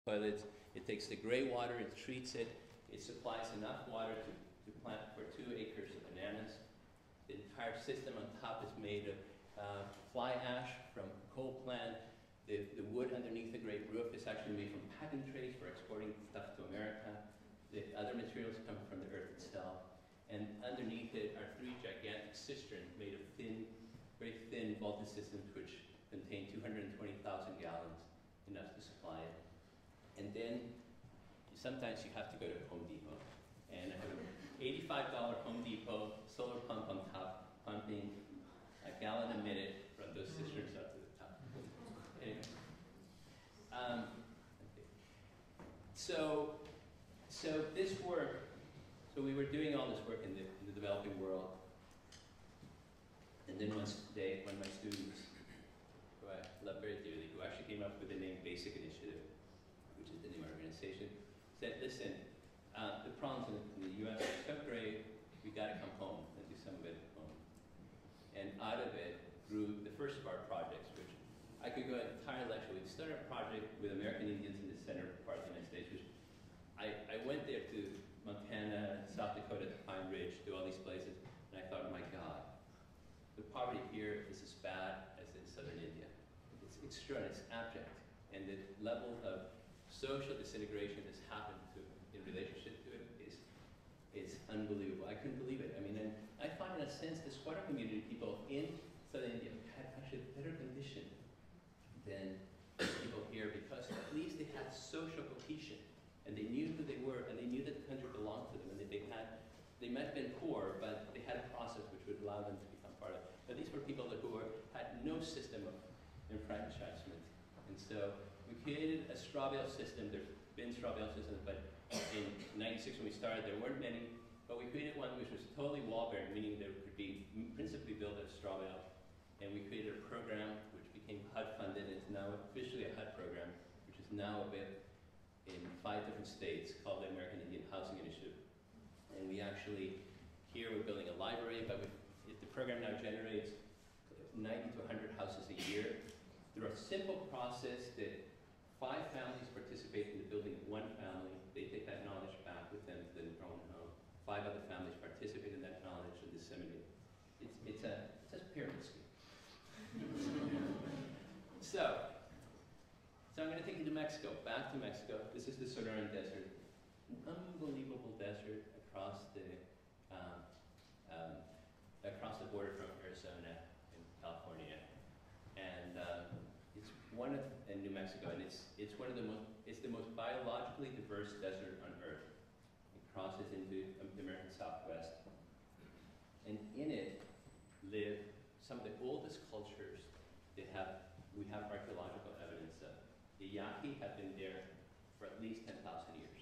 toilets. It takes the gray water, it treats it, it supplies enough water to plant for 2 acres of bananas. The entire system on top is made of fly ash from coal plant. The wood underneath the great roof is actually made from packing trays for exporting stuff to America. The other materials come from the earth itself. And underneath it are 3 gigantic cisterns made of thin, very thin vaulted systems which contain 220,000 gallons, enough to supply it. And then sometimes you have to go to Home Depot. And I have an $85 Home Depot solar pump on top, pumping a gallon a minute from those cisterns up to the top. Anyway. Okay. So this work, so we were doing all this work in the developing world. And then one day, one of my students, who I love very dearly, who actually came up with the name Basic Initiative, which is the name of our organization, said, listen, the problems in the US are so grave, we gotta come home and do some of it at home. And out of it grew the first of our projects, which I could go an entire lecture. We started a project with American Indians in the center part of the United States, which I went there to Montana, South Dakota, to Pine Ridge, to all these places, and I thought, oh my God, the poverty here is as bad as in southern India. It's extraordinary, it's abject. And the level of social disintegration that's happened in relationship to it is unbelievable. I couldn't believe it. I mean, and I find in a sense the squatter community people in southern India had actually a better condition than people here because at least they had social cohesion. And they knew who they were, and they knew that the country belonged to them, and that they might have been poor, but they had a process which would allow them to become part of it. But these were people who had no system of enfranchisement. And so we created a straw bale system. There's been straw bale systems, but in '96 when we started, there weren't many. But we created one which was totally wall-bearing, meaning there could be principally built as straw bale. And we created a program which became HUD-funded, and it's now officially a HUD program, which is now available in 5 different states, called the American Indian Housing Initiative. And we actually, here we're building a library, but the program now generates 90 to 100 houses a year. Through a simple process that 5 families participate in the building of 1 family. They take that knowledge back with them to their own home. 5 other families participate in that knowledge and disseminate it. It's a pyramid scheme. So I'm going to take you to Mexico, back to Mexico. This is the Sonoran Desert, an unbelievable desert across the border from Arizona and California, and it's one of in New Mexico, and it's the most biologically diverse desert on Earth. It crosses into the American Southwest, and in it live some of the oldest cultures we have archaeological evidence of. The Yaqui have been there for at least 10,000 years.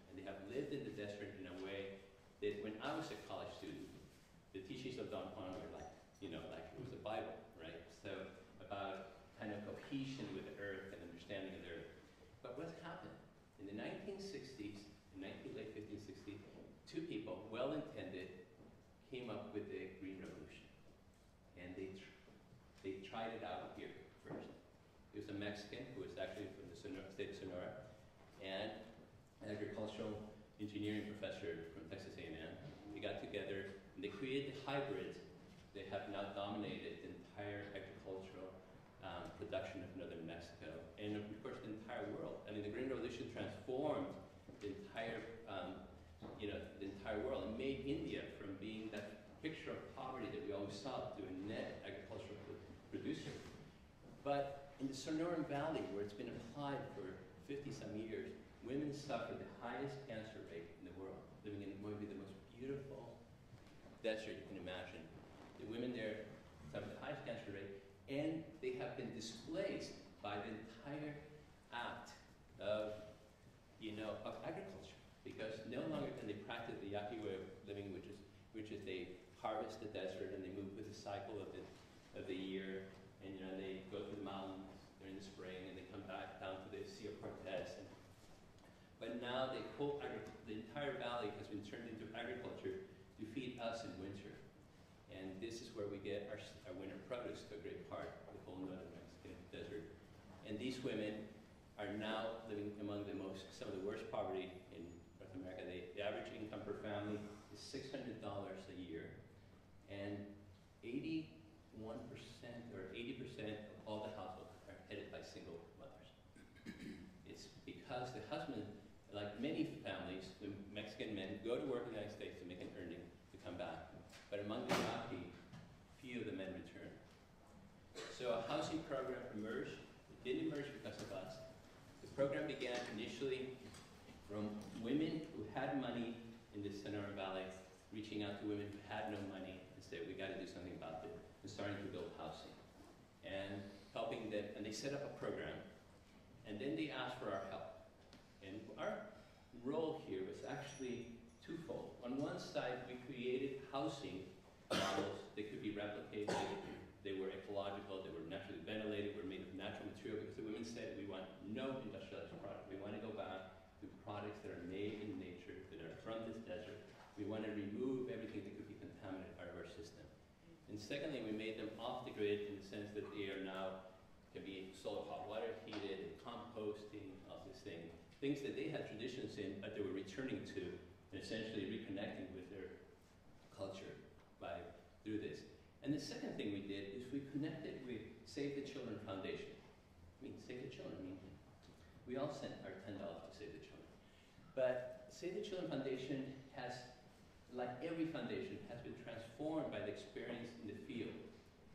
And they have lived in the desert in a way that when I was a college student, the teachings of Don Juan were like, like it was the Bible, right? So about kind of cohesion with the earth and understanding of the earth. But what happened? In the 1960s, late 1560s, 2 people, well-intended, came up with the Green Revolution. And they tried it out here first. He was a Mexican who was actually from the state of Sonora, and an agricultural engineering professor from Texas A&M. They got together and they created hybrids that have now dominated the entire agricultural production of northern Mexico, and of course the entire world. I mean, the Green Revolution transformed the entire, the entire world, and made India from being that picture of poverty that we always saw to a net agricultural producer. But in the Sonoran Valley, where it's been applied for 50-some years, women suffer the highest cancer rate in the world, living in what would be the most beautiful desert you can imagine. The women there suffer the highest cancer rate, and they have been displaced by the entire act of, of agriculture, because no longer can they practice the Yaqui way of living, which is they harvest the desert and they move with the cycle of the year, and they go through the mountains during the spring and they come back down to the Sea of Cortez. But now the entire valley has been turned into agriculture to feed us in winter. And this is where we get our winter produce to a great part of the whole northern Mexican desert. And these women are now living among per family is $600 a year, and 81% or 80% of all the households are headed by single mothers. It's because the husband, like many families, the Mexican men go to work in the United States to make an earning to come back. But among the Yaqui, few of the men return. So a housing program emerged. It didn't emerge because of us. The program began initially from women who had money in the Sonora Valley, reaching out to women who had no money and said, we got to do something about it, and starting to build housing. And helping them, and they set up a program, and then they asked for our help. And our role here was actually twofold. On one side, we created housing models that could be replicated. They were ecological, they were naturally ventilated, were made of natural material, because the women said, we want no industrialized product. We want to go back to products that are made in nature, that are from this desert. We want to remove everything that could be contaminated out of our system. And secondly, we made them off the grid in the sense that they are now, can be solar hot water heated, and composting, all these things. Things that they had traditions in, but they were returning to, and essentially reconnecting with their culture through this. And the second thing we did is we connected with Save the Children Foundation. I mean, Save the Children, we all sent our $10 to Save the Children. But Save the Children Foundation has, like every foundation, has been transformed by the experience in the field.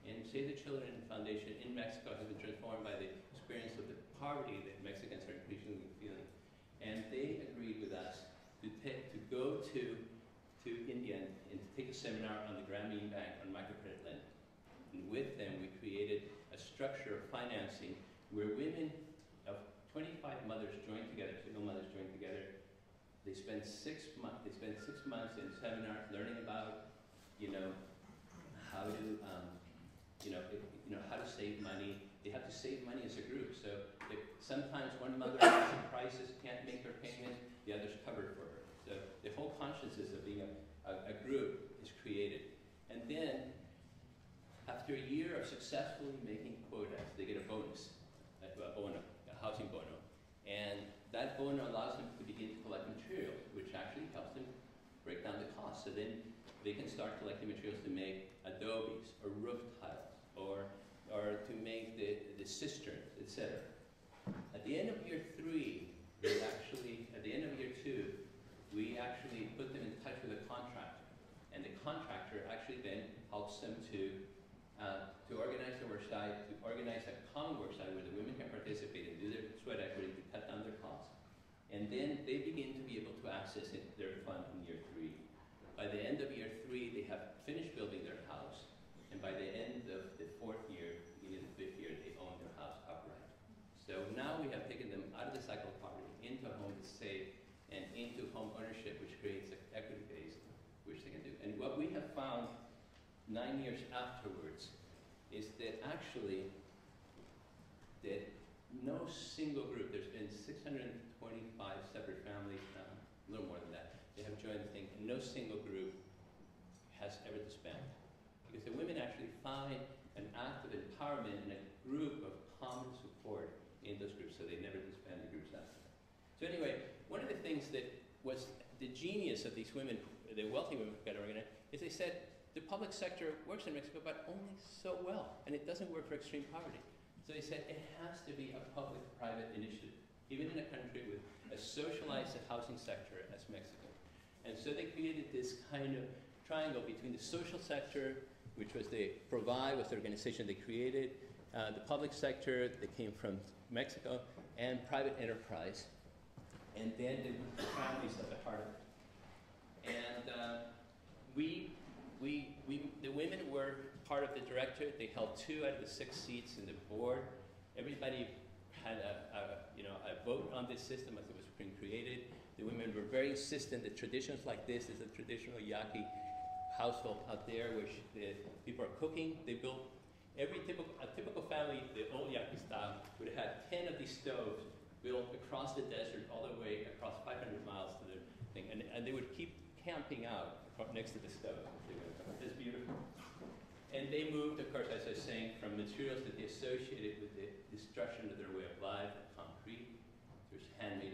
And Save the Children Foundation in Mexico has been transformed by the experience of the poverty that Mexicans are increasingly feeling. And they agreed with us to go to India and to take a seminar on the Grameen Bank on microcredit lending. And with them, we created a structure of financing where women of 25 mothers joined together, single mothers joined together. They spend 6 months. They spend 6 months in seminars learning about, how to, how to save money. They have to save money as a group. So if sometimes one mother has a crisis, can't make her payment, the others cover for her. So the whole consciousness of being a group is created. And then, after a year of successfully making quotas, they get a bonus, a housing bono. And that bono allows them to begin to collect materials, which actually helps them break down the cost. So then they can start collecting materials to make adobes or roof tiles or to make the cisterns, etc. At the end of year 3, at the end of year 2, we actually put them in touch with a contractor. And the contractor actually then helps them to organize the worksite, to organize a common worksite where the women can participate and do their sweat equity to cut down their costs. And then they begin to be able to access their fund in year 3. By the end of year 3, they have finished building their house. And by the end of the 4th year, beginning of the 5th year, they own their house outright. So now we have taken them out of the cycle of poverty into a home that's safe and into home ownership, which creates an equity base, which they can do. And what we have found 9 years afterwards is that actually that no single group, there's been 625 separate families, a little more than that, they have joined the thing, and no single group has ever disbanded. Because the women actually find an act of empowerment and a group of common support in those groups, so they never disband the groups after that. So anyway, one of the things that was the genius of these women, the wealthy women who got organized, is they said, the public sector works in Mexico, but only so well, and it doesn't work for extreme poverty. So they said it has to be a public-private initiative, even in a country with a socialized housing sector as Mexico. And so they created this kind of triangle between the social sector, which was the Provide, was the organization they created, the public sector that came from Mexico, and private enterprise, and then the families at the heart of it. And the women were part of the directorate. They held 2 out of the 6 seats in the board. Everybody had a vote on this system as it was being created. The women were very insistent that traditions like this is a traditional Yaqui household out there where the people are cooking. They built a typical family, the old Yaqui style, would have had 10 of these stoves built across the desert all the way across 500 miles to the thing. And they would keep camping out next to the stove. It's beautiful. And they moved, of course, as I was saying, from materials that they associated with the destruction of their way of life, concrete, there's handmade